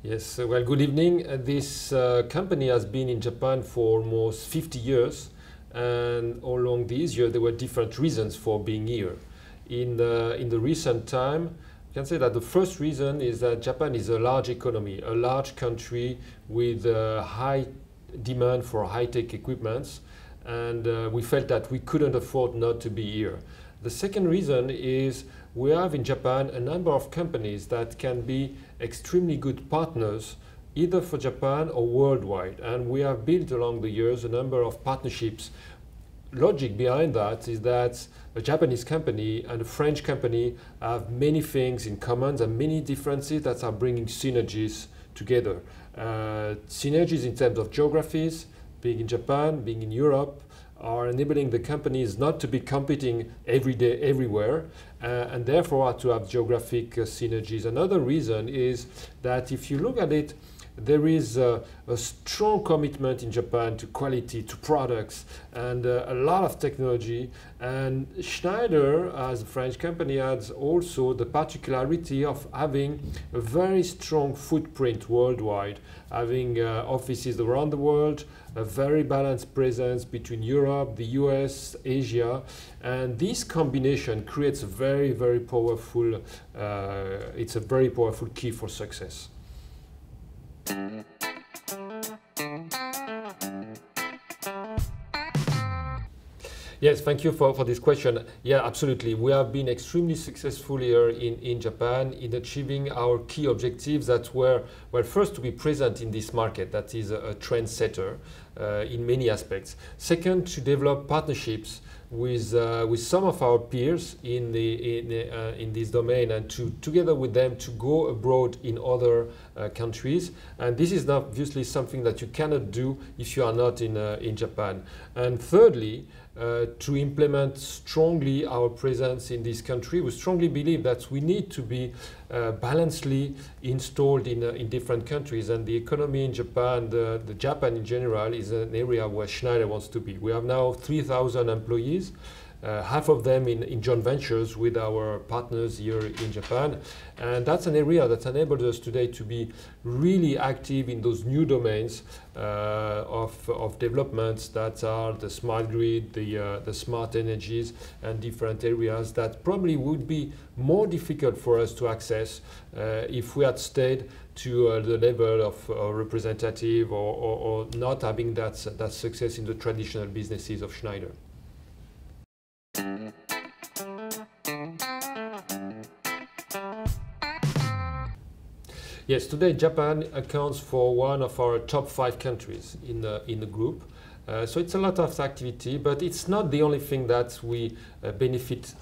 Yes, well, good evening. This company has been in Japan for almost 50 years, and all along these years there were different reasons for being here. In the recent time, I can say that the first reason is that Japan is a large economy, a large country with high demand for high-tech equipments, and we felt that we couldn't afford not to be here. The second reason is we have in Japan a number of companies that can be extremely good partners either for Japan or worldwide, and we have built along the years a number of partnerships. Logic behind that is that a Japanese company and a French company have many things in common and many differences that are bringing synergies together. Synergies in terms of geographies, being in Japan, being in Europe, are enabling the companies not to be competing every day everywhere, and therefore to have geographic synergies. Another reason is that if you look at it, there is a strong commitment in Japan to quality, to products, and a lot of technology. And Schneider, as a French company, has also the particularity of having a very strong footprint worldwide, having offices around the world, a very balanced presence between Europe, the US, Asia, and this combination creates a very, very powerful, it's a very powerful key for success. Yes, thank you for this question. Yeah, absolutely. We have been extremely successful here in Japan in achieving our key objectives that were, well, first to be present in this market that is a trendsetter in many aspects. Second, to develop partnerships with some of our peers in this domain, and together with them to go abroad in other countries. And this is obviously something that you cannot do if you are not in Japan. And thirdly, to implement strongly our presence in this country. We strongly believe that we need to be balancedly installed in different countries, and the economy in Japan, the Japan in general, is an area where Schneider wants to be. We have now 3,000 employees, half of them in joint ventures with our partners here in Japan, and that's an area that enables us today to be really active in those new domains of developments that are the smart grid, the smart energies, and different areas that probably would be more difficult for us to access if we had stayed to the level of representative or not having that success in the traditional businesses of Schneider. Yes, today Japan accounts for one of our top 5 countries in the group. So it's a lot of activity, but it's not the only thing that we benefit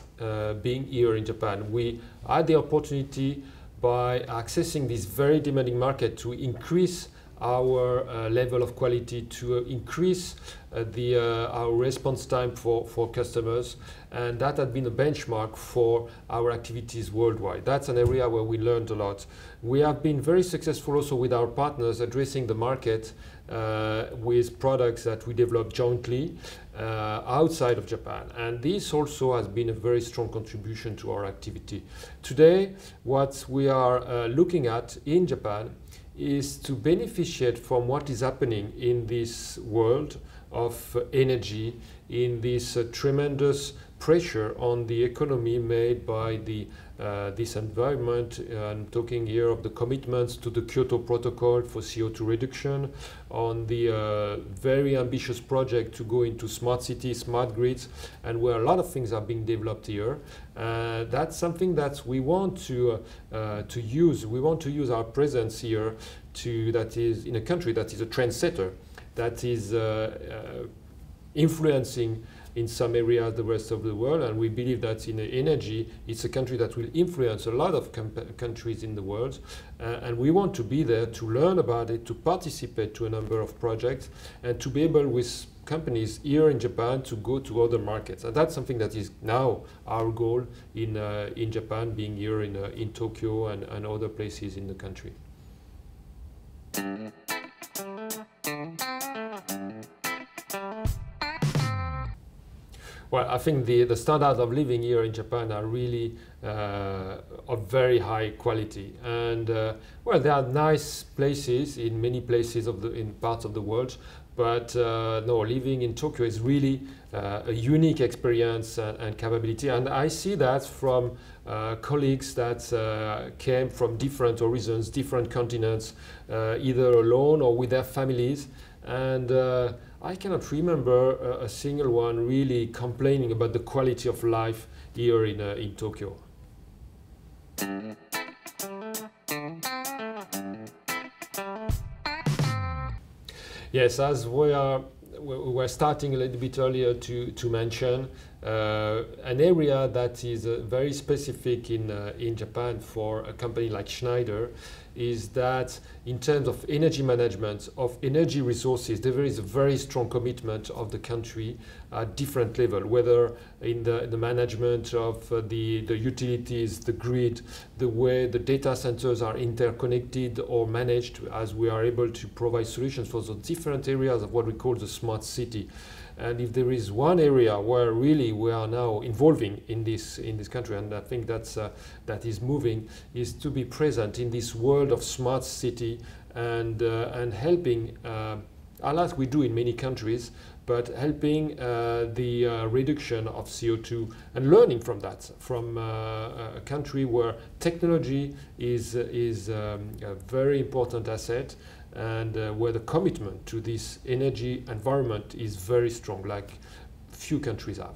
being here in Japan. We had the opportunity by accessing this very demanding market to increase our level of quality, to increase our response time for customers, and that had been a benchmark for our activities worldwide. That's an area where we learned a lot. We have been very successful also with our partners addressing the market with products that we developed jointly outside of Japan, and this also has been a very strong contribution to our activity. Today, what we are looking at in Japan is to beneficiate from what is happening in this world of energy, in this tremendous pressure on the economy made by this environment. I'm talking here of the commitments to the Kyoto Protocol for CO2 reduction, on the very ambitious project to go into smart cities, smart grids, and where a lot of things are being developed here. That's something that we want to use. We want to use our presence here that is in a country that is a trendsetter, that is influencing in some areas the rest of the world, and we believe that in energy it's a country that will influence a lot of countries in the world, and we want to be there to learn about it, to participate to a number of projects, and to be able with companies here in Japan to go to other markets. And that's something that is now our goal in Japan, being here in Tokyo and other places in the country. Well, I think the standards of living here in Japan are really of very high quality, and well, there are nice places in many places in parts of the world, but no, living in Tokyo is really a unique experience and capability, and I see that from colleagues that came from different horizons, different continents, either alone or with their families, and I cannot remember a single one really complaining about the quality of life here in Tokyo. Yes, as we were starting a little bit earlier to mention, an area that is very specific in Japan for a company like Schneider is that in terms of energy management, of energy resources, there is a very strong commitment of the country at different level, whether in the management of the utilities, the grid, the way the data centers are interconnected or managed, as we are able to provide solutions for the different areas of what we call the smart city. And if there is one area where really we are now involving in this country, and I think that is moving, is to be present in this world of smart city and helping, as we do in many countries, but helping the reduction of CO2 and learning from that, from a country where technology is a very important asset, and where the commitment to this energy environment is very strong, like few countries have.